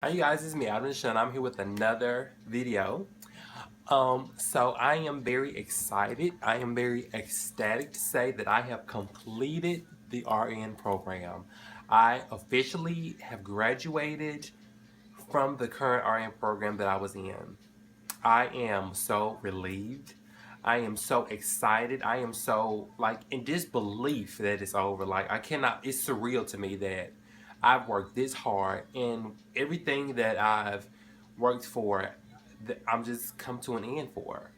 Hi you guys, it's me, Adam and I'm here with another video. So I am very excited. I am very ecstatic to say that I have completed the RN program. I officially have graduated from the current RN program that I was in. I am so relieved. I am so excited. I am so in disbelief that it's over. Like I cannot, it's surreal to me that I've worked this hard and everything that I've worked for, that I'm just come to an end for.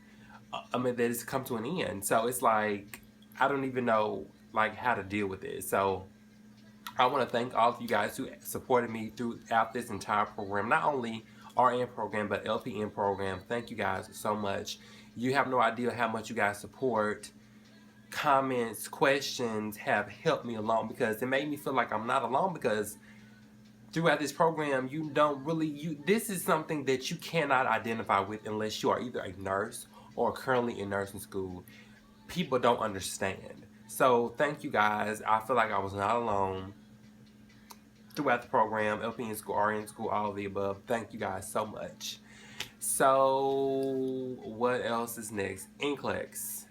I mean, that it's come to an end. So it's like, I don't even know how to deal with it. So I want to thank all of you guys who supported me throughout this entire program, not only RN program, but LPN program. Thank you guys so much. You have no idea how much you guys support, comments, questions have helped me along because it made me feel like I'm not alone because throughout this program, you don't really, this is something that you cannot identify with unless you are either a nurse or currently in nursing school. People don't understand. So thank you guys. I feel like I was not alone throughout the program, LPN school, RN school, all of the above. Thank you guys so much. So, what else is next? NCLEX.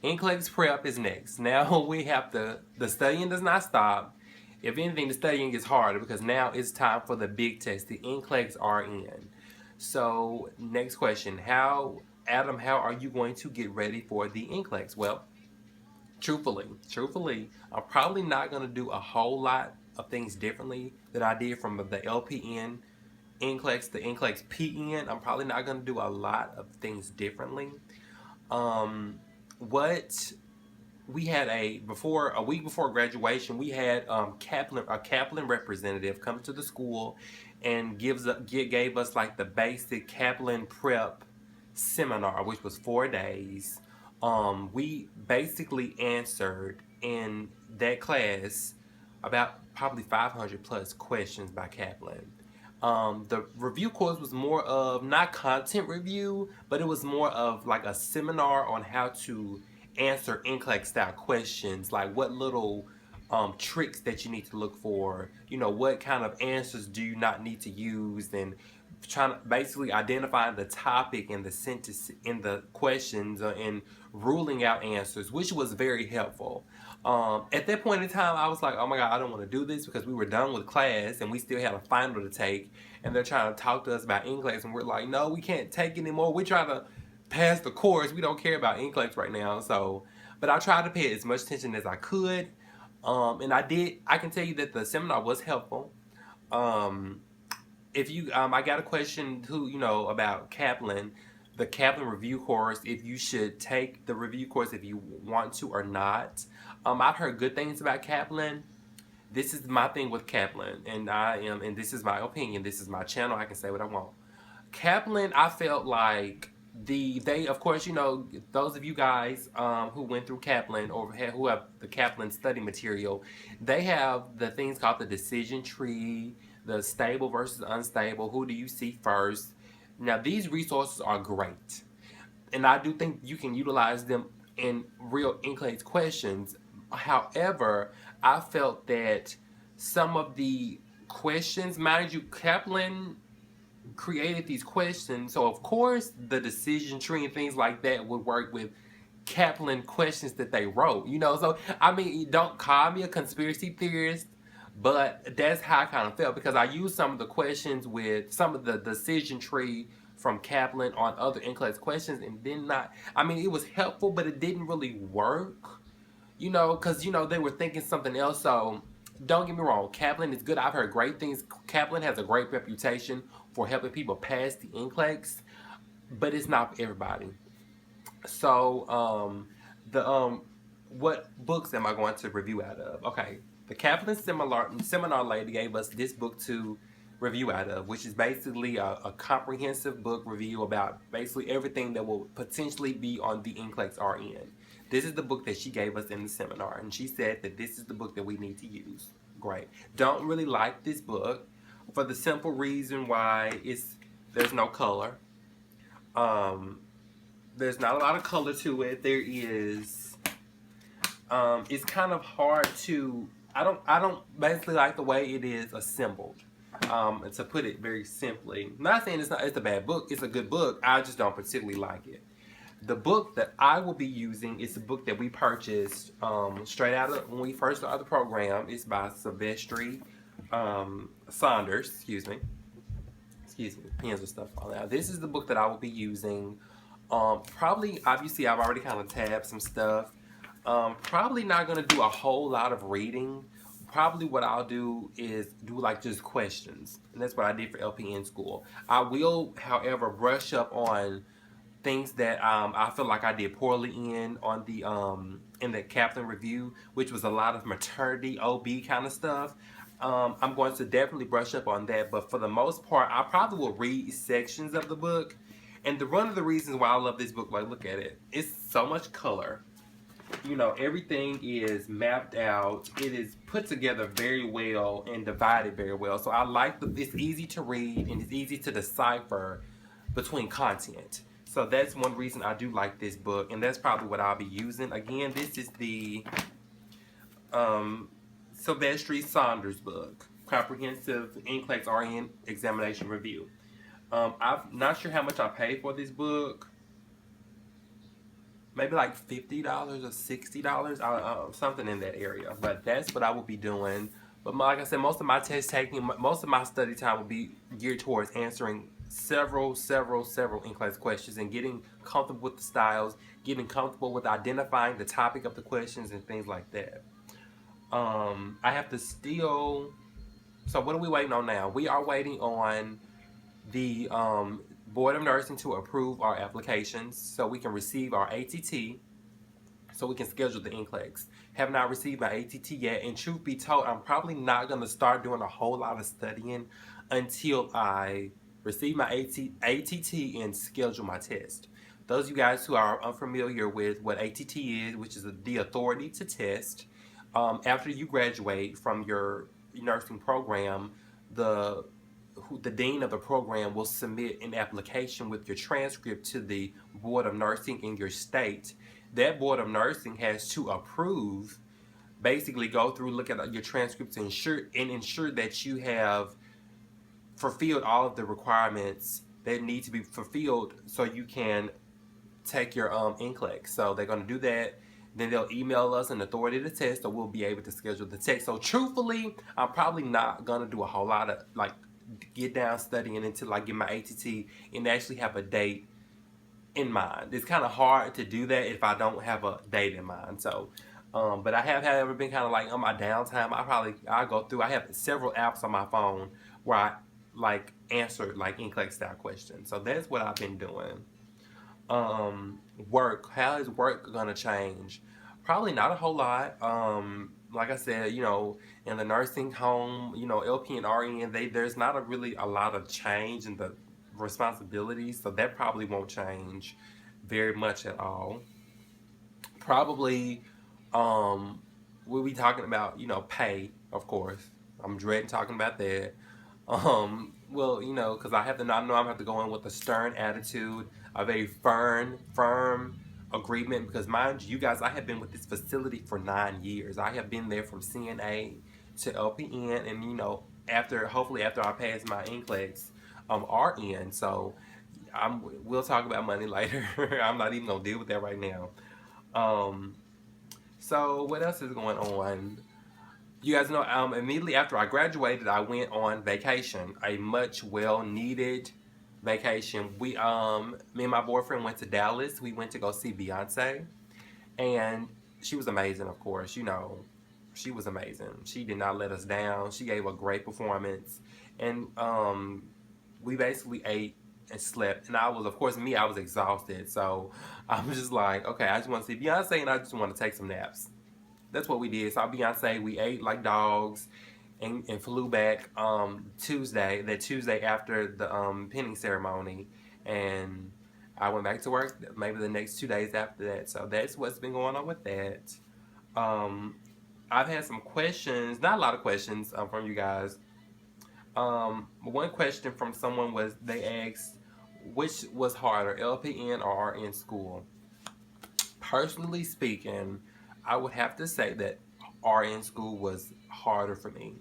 NCLEX prep is next. Now we have the studying does not stop. If anything, the studying gets harder because now it's time for the big test, the NCLEX-RN. So, next question. Adam, how are you going to get ready for the NCLEX? Well, truthfully, I'm probably not going to do a whole lot of things differently that I did from the LPN NCLEX to NCLEX PN. I'm probably not going to do a lot of things differently. What we had a week before graduation, we had a Kaplan representative come to the school and gave us like the basic Kaplan prep seminar, which was 4 days. We basically answered in that class about probably 500 plus questions by Kaplan. The review course was more of not content review, but it was more of like a seminar on how to answer NCLEX style questions, like what little tricks that you need to look for, what kind of answers do you not need to use, and trying to basically identify the topic and the sentence in the questions and ruling out answers, which was very helpful. At that point in time, I was like, oh my God, I don't want to do this because we were done with class and we still had a final to take. And they're trying to talk to us about NCLEX. And we're like, no, we can't take anymore. We're trying to pass the course. We don't care about NCLEX right now. So, but I tried to pay as much attention as I could. And I did. I can tell you that the seminar was helpful. Um, if you I got a question about Kaplan, the Kaplan review course, if you should take the review course if you want to or not. I've heard good things about Kaplan. This is my thing with Kaplan, and this is my opinion, this is my channel, I can say what I want. Kaplan, I felt like they of course, those of you guys who went through Kaplan or who have the Kaplan study material, they have the things called the decision tree, the stable versus unstable, who do you see first. Now these resources are great, and I do think you can utilize them in real NCLEX questions. However, I felt that some of the questions, mind you, Kaplan created these questions, so of course the decision tree and things like that would work with Kaplan questions that they wrote. So I mean, don't call me a conspiracy theorist, but that's how I kind of felt because I used some of the questions with some of the decision tree from Kaplan on other NCLEX questions and did not. I mean, it was helpful, but it didn't really work. Because they were thinking something else. So don't get me wrong, Kaplan is good. I've heard great things. Kaplan has a great reputation for helping people pass the NCLEX, but it's not for everybody. So the what books am I going to review out of? Okay, the Kaplan seminar lady gave us this book to review out of, which is basically a comprehensive book review about basically everything that will potentially be on the NCLEX-RN. This is the book that she gave us in the seminar, and she said that this is the book that we need to use. Great. Don't really like this book for the simple reason why there's no color. There's not a lot of color to it. There is. It's kind of hard to. I don't basically like the way it is assembled. To put it very simply, not saying it's a bad book. It's a good book. I just don't particularly like it. The book that I will be using is a book that we purchased straight out of when we first started the program. It's by Sylvester Saunders. Excuse me, pens and stuff all out. This is the book that I will be using. Probably, obviously, I've already kind of tabbed some stuff. Probably not going to do a whole lot of reading. Probably what I'll do is do like just questions. And that's what I did for LPN school. I will, however, brush up on things that I feel like I did poorly in the Kaplan review, which was a lot of maternity OB kind of stuff. I'm going to definitely brush up on that, but for the most part, I probably will read sections of the book. And one of the reasons why I love this book, like look at it, it's so much color. You know, everything is mapped out. It is put together very well and divided very well. So I like it's easy to read and it's easy to decipher between content. So that's one reason I do like this book, and that's probably what I'll be using. Again, this is the Sylvester Saunders book, Comprehensive NCLEX-RN Examination Review. I'm not sure how much I paid for this book. Maybe like $50 or $60, something in that area. But that's what I will be doing. But like I said, most of my test taking, most of my study time will be geared towards answering several NCLEX questions and getting comfortable with the styles, getting comfortable with identifying the topic of the questions and things like that. I have to still. So what are we waiting on now? We are waiting on the Board of Nursing to approve our applications so we can receive our ATT, so we can schedule the NCLEX. Have not received my ATT yet, and truth be told, I'm probably not going to start doing a whole lot of studying until I receive my ATT and schedule my test. Those of you guys who are unfamiliar with what ATT is, which is the authority to test, after you graduate from your nursing program, the dean of the program will submit an application with your transcript to the Board of Nursing in your state. That Board of Nursing has to approve, basically go through, look at your transcripts, and ensure that you have fulfilled all of the requirements that need to be fulfilled so you can take your NCLEX. So they're going to do that. Then they'll email us an authority to test, so we'll be able to schedule the test. So truthfully, I'm probably not going to do a whole lot of like get down studying until I get my ATT and actually have a date in mind. It's kind of hard to do that if I don't have a date in mind. So, but I have ever been kind of like on my downtime. I go through. I have several apps on my phone where I like answer like NCLEX style questions. So that's what I've been doing. Work. How is work gonna change? Probably not a whole lot. Like I said, you know, in the nursing home, you know, LP and RN, there's not really a lot of change in the responsibilities, so that probably won't change very much at all. Probably, we'll be talking about, you know, pay, of course. I'm dreading talking about that. Well, you know, because I know I'm gonna have to go in with a stern attitude, a very firm agreement. Because mind you guys, I have been with this facility for 9 years. I have been there from CNA to LPN, and you know, hopefully after I pass my NCLEX, RN. So we'll talk about money later. I'm not even gonna deal with that right now. So what else is going on? You guys know, immediately after I graduated, I went on vacation, a much well-needed vacation. Me and my boyfriend went to Dallas. We went to go see Beyonce, and she was amazing, of course. You know, she was amazing. She did not let us down. She gave a great performance, and we basically ate and slept. And I was exhausted, so I was just like, okay, I just want to see Beyonce, and I just want to take some naps. That's what we did. Saw Beyonce. We ate like dogs, and flew back Tuesday. That Tuesday after the pinning ceremony, and I went back to work. Maybe the next 2 days after that. So that's what's been going on with that. I've had some questions. Not a lot of questions from you guys. One question from someone was they asked, which was harder, LPN or RN school? Personally speaking, I would have to say that RN school was harder for me.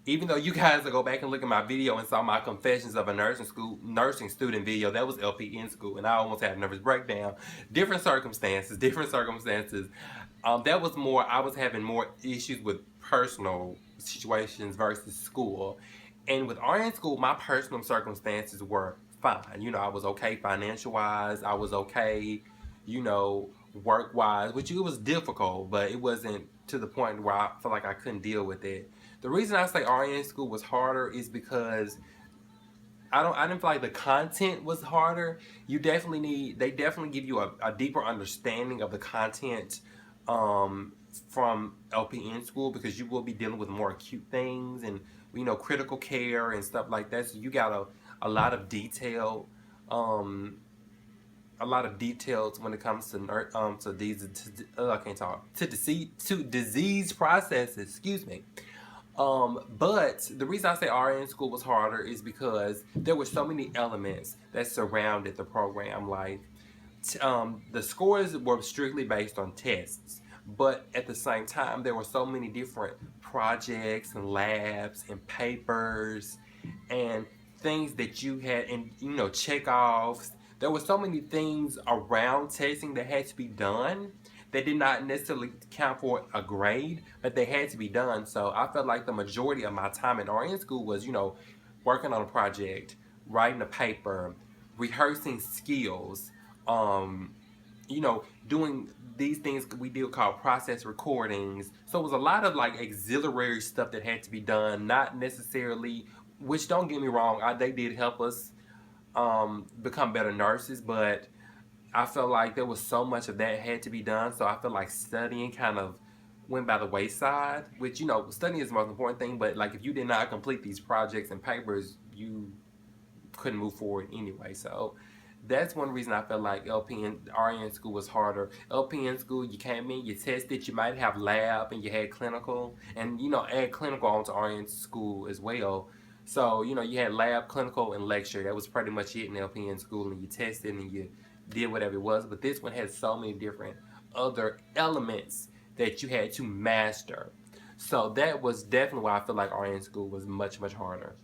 Even though you guys will go back and look at my video and saw my confessions of a nursing student video, that was LPN school, and I almost had a nervous breakdown. Different circumstances, different circumstances. That was more. I was having more issues with personal situations versus school, and with RN school, my personal circumstances were fine. You know, I was okay financial wise. I was okay, you know, work wise, which it was difficult, but it wasn't to the point where I felt like I couldn't deal with it. The reason I say RN school was harder is because I didn't feel like the content was harder. They definitely give you a deeper understanding of the content from LPN school, because you will be dealing with more acute things and, you know, critical care and stuff like that. So you got a lot of detail, a lot of details when it comes to these I can't talk, to disease processes. Excuse me. But the reason I say RN school was harder is because there were so many elements that surrounded the program. Like, the scores were strictly based on tests, but at the same time, there were so many different projects and labs and papers and things that you had, and, you know, check-offs. There were so many things around testing that had to be done that did not necessarily count for a grade, but they had to be done. So I felt like the majority of my time in RN school was, you know, working on a project, writing a paper, rehearsing skills, you know, doing these things we did called process recordings. So it was a lot of like auxiliary stuff that had to be done, not necessarily, which, don't get me wrong, they did help us become better nurses, but I felt like there was so much of that had to be done. So I felt like studying kind of went by the wayside, which, you know, studying is the most important thing, but like if you did not complete these projects and papers, you couldn't move forward anyway. So that's one reason I felt like RN school was harder. LPN school, you came in, you tested, you might have lab and you had clinical, and, you know, add clinical onto RN school as well. So, you know, you had lab, clinical, and lecture. That was pretty much it in LPN school, and you tested and you did whatever it was. But this one had so many different other elements that you had to master. So that was definitely why I feel like RN school was much, much harder.